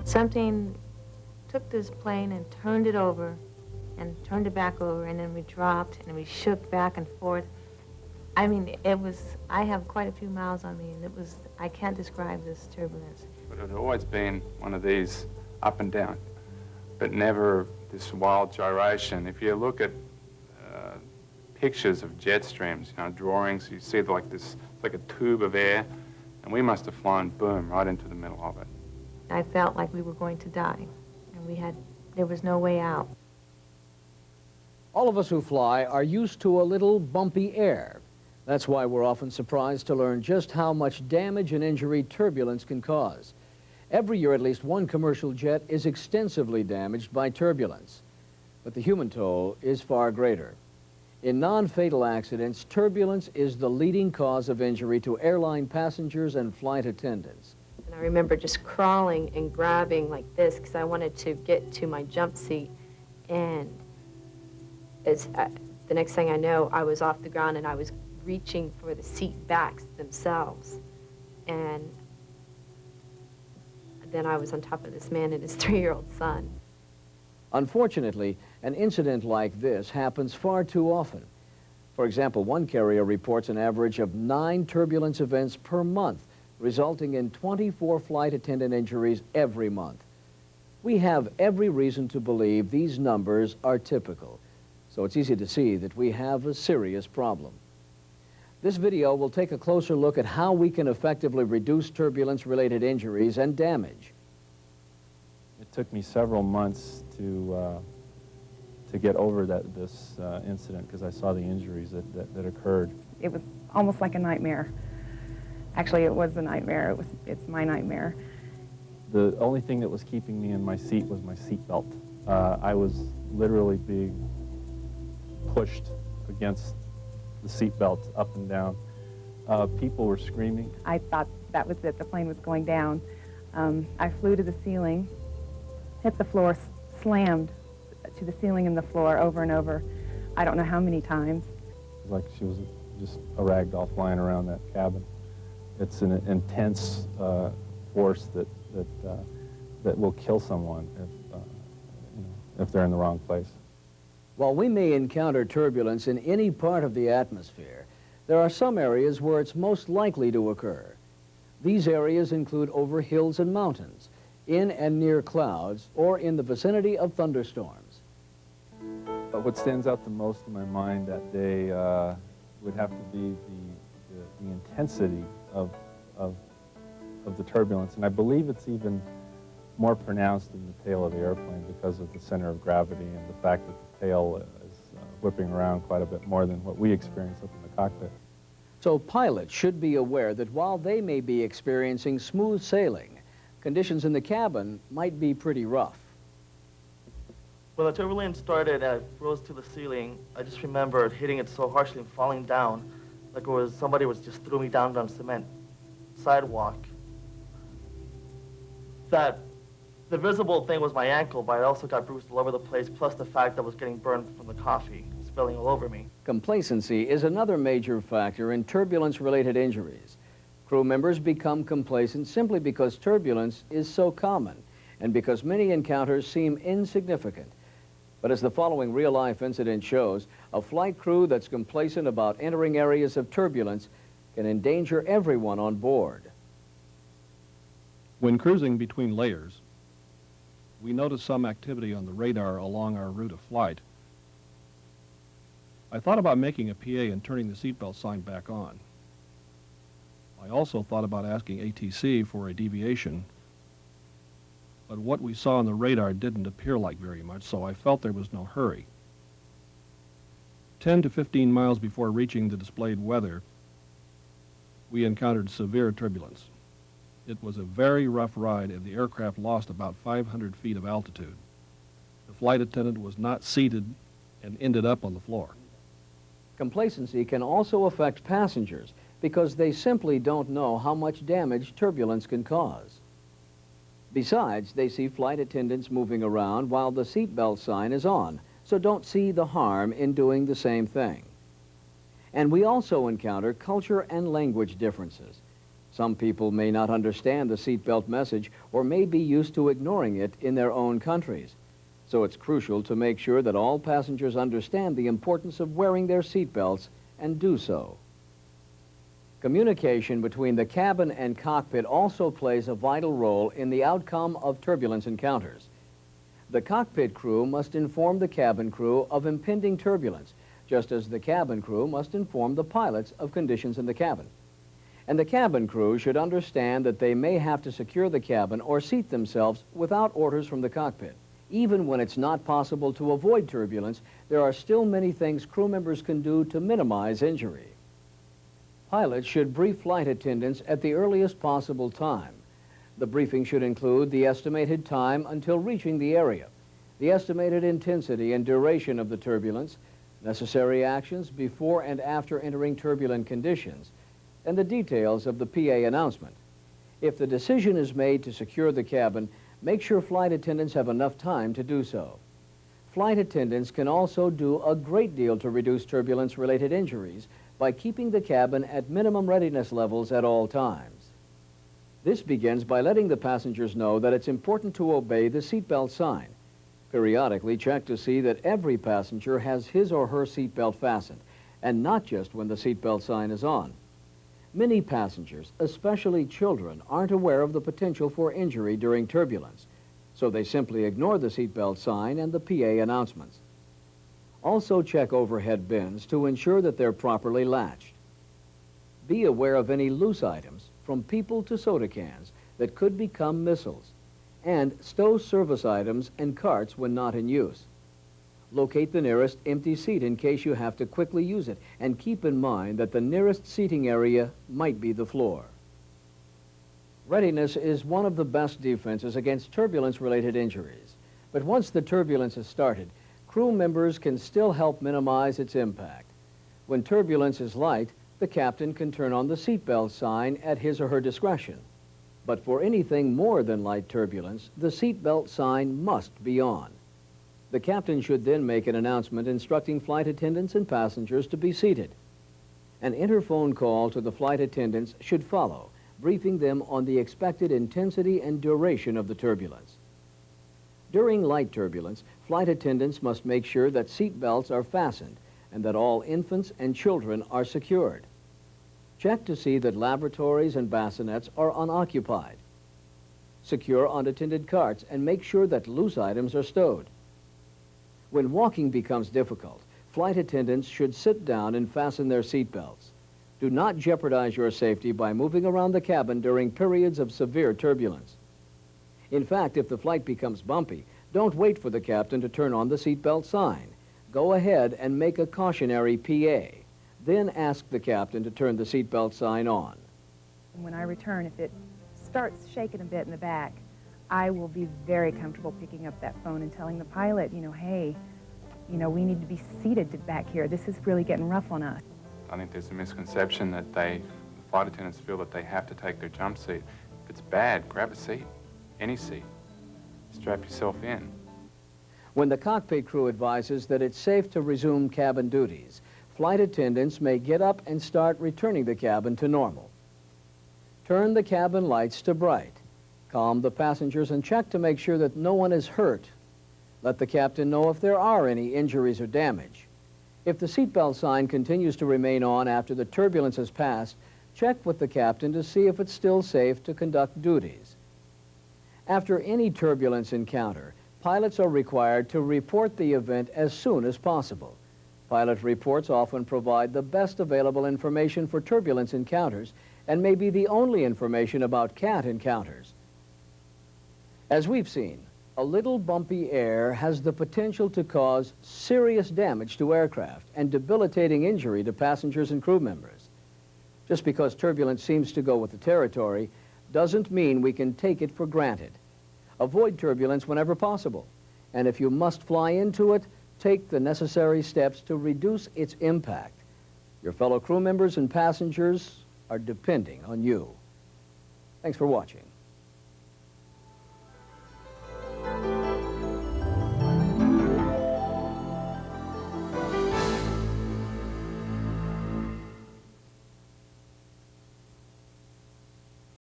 Something took this plane and turned it over and turned it back over, and then we dropped and we shook back and forth. I mean, it was, I have quite a few miles on me, and it was, I can't describe this turbulence. But it had always been one of these up and down, but never this wild gyration. If you look at pictures of jet streams, you know, drawings, you see like this, like a tube of air, and we must have flown, boom, right into the middle of it. I felt like we were going to die, and there was no way out. All of us who fly are used to a little bumpy air. That's why we're often surprised to learn just how much damage and injury turbulence can cause. Every year, at least one commercial jet is extensively damaged by turbulence. But the human toll is far greater. In non-fatal accidents, turbulence is the leading cause of injury to airline passengers and flight attendants. And I remember just crawling and grabbing like this because I wanted to get to my jump seat. And the next thing I know, I was off the ground and I was reaching for the seat backs themselves. And then I was on top of this man and his 3-year-old son. Unfortunately, an incident like this happens far too often. For example, one carrier reports an average of 9 turbulence events per month, resulting in 24 flight attendant injuries every month. We have every reason to believe these numbers are typical, so it's easy to see that we have a serious problem. This video will take a closer look at how we can effectively reduce turbulence-related injuries and damage. It took me several months to get over this incident because I saw the injuries that occurred. It was almost like a nightmare. Actually, it was a nightmare. It's my nightmare. The only thing that was keeping me in my seat was my seat belt. I was literally being pushed against the seat belt up and down. People were screaming. I thought that was it. The plane was going down. I flew to the ceiling, hit the floor, slammed to the ceiling and the floor over and over. I don't know how many times. It was like she was just a rag doll flying around that cabin. It's an intense force that will kill someone if they're in the wrong place. While we may encounter turbulence in any part of the atmosphere, there are some areas where it's most likely to occur. These areas include over hills and mountains, in and near clouds, or in the vicinity of thunderstorms. But what stands out the most in my mind that day would have to be the intensity of the turbulence, and I believe it's even more pronounced in the tail of the airplane because of the center of gravity and the fact that the tail is whipping around quite a bit more than what we experience up in the cockpit. So pilots should be aware that while they may be experiencing smooth sailing, conditions in the cabin might be pretty rough. When the turbulence started and I rose to the ceiling, I just remember hitting it so harshly and falling down, like it was somebody just threw me down on cement sidewalk. That the visible thing was my ankle, but I also got bruised all over the place, plus the fact that I was getting burned from the coffee, spilling all over me. Complacency is another major factor in turbulence-related injuries. Crew members become complacent simply because turbulence is so common and because many encounters seem insignificant. But as the following real-life incident shows, a flight crew that's complacent about entering areas of turbulence can endanger everyone on board. When cruising between layers, we noticed some activity on the radar along our route of flight. I thought about making a PA and turning the seatbelt sign back on. I also thought about asking ATC for a deviation, but what we saw on the radar didn't appear like very much, so I felt there was no hurry. 10 to 15 miles before reaching the displayed weather, we encountered severe turbulence. It was a very rough ride, and the aircraft lost about 500 feet of altitude. The flight attendant was not seated and ended up on the floor. Complacency can also affect passengers because they simply don't know how much damage turbulence can cause. Besides, they see flight attendants moving around while the seatbelt sign is on, so don't see the harm in doing the same thing. And we also encounter culture and language differences. Some people may not understand the seatbelt message or may be used to ignoring it in their own countries. So it's crucial to make sure that all passengers understand the importance of wearing their seatbelts and do so. Communication between the cabin and cockpit also plays a vital role in the outcome of turbulence encounters. The cockpit crew must inform the cabin crew of impending turbulence, just as the cabin crew must inform the pilots of conditions in the cabin. And the cabin crew should understand that they may have to secure the cabin or seat themselves without orders from the cockpit. Even when it's not possible to avoid turbulence, there are still many things crew members can do to minimize injury. Pilots should brief flight attendants at the earliest possible time. The briefing should include the estimated time until reaching the area, the estimated intensity and duration of the turbulence, necessary actions before and after entering turbulent conditions, and the details of the PA announcement. If the decision is made to secure the cabin, make sure flight attendants have enough time to do so. Flight attendants can also do a great deal to reduce turbulence-related injuries by keeping the cabin at minimum readiness levels at all times. This begins by letting the passengers know that it's important to obey the seatbelt sign. Periodically check to see that every passenger has his or her seatbelt fastened, and not just when the seatbelt sign is on. Many passengers, especially children, aren't aware of the potential for injury during turbulence, so they simply ignore the seatbelt sign and the PA announcements. Also check overhead bins to ensure that they're properly latched. Be aware of any loose items, from people to soda cans, that could become missiles, and stow service items and carts when not in use. Locate the nearest empty seat in case you have to quickly use it, and keep in mind that the nearest seating area might be the floor. Readiness is one of the best defenses against turbulence-related injuries, but once the turbulence has started, crew members can still help minimize its impact. When turbulence is light, the captain can turn on the seatbelt sign at his or her discretion. But for anything more than light turbulence, the seatbelt sign must be on. The captain should then make an announcement instructing flight attendants and passengers to be seated. An interphone call to the flight attendants should follow, briefing them on the expected intensity and duration of the turbulence. During light turbulence, flight attendants must make sure that seat belts are fastened and that all infants and children are secured. Check to see that lavatories and bassinets are unoccupied. Secure unattended carts and make sure that loose items are stowed. When walking becomes difficult, flight attendants should sit down and fasten their seat belts. Do not jeopardize your safety by moving around the cabin during periods of severe turbulence. In fact, if the flight becomes bumpy, don't wait for the captain to turn on the seatbelt sign. Go ahead and make a cautionary PA. Then ask the captain to turn the seatbelt sign on. When I return, if it starts shaking a bit in the back, I will be very comfortable picking up that phone and telling the pilot, hey, we need to be seated back here. This is really getting rough on us. I think there's a misconception that the flight attendants feel that they have to take their jump seat. If it's bad, grab a seat, any seat. Strap yourself in. When the cockpit crew advises that it's safe to resume cabin duties, flight attendants may get up and start returning the cabin to normal. Turn the cabin lights to bright. Calm the passengers and check to make sure that no one is hurt. Let the captain know if there are any injuries or damage. If the seatbelt sign continues to remain on after the turbulence has passed, check with the captain to see if it's still safe to conduct duties. After any turbulence encounter, pilots are required to report the event as soon as possible. Pilot reports often provide the best available information for turbulence encounters and may be the only information about CAT encounters. As we've seen, a little bumpy air has the potential to cause serious damage to aircraft and debilitating injury to passengers and crew members. Just because turbulence seems to go with the territory doesn't mean we can take it for granted. Avoid turbulence whenever possible, and if you must fly into it, take the necessary steps to reduce its impact. Your fellow crew members and passengers are depending on you. Thanks for watching.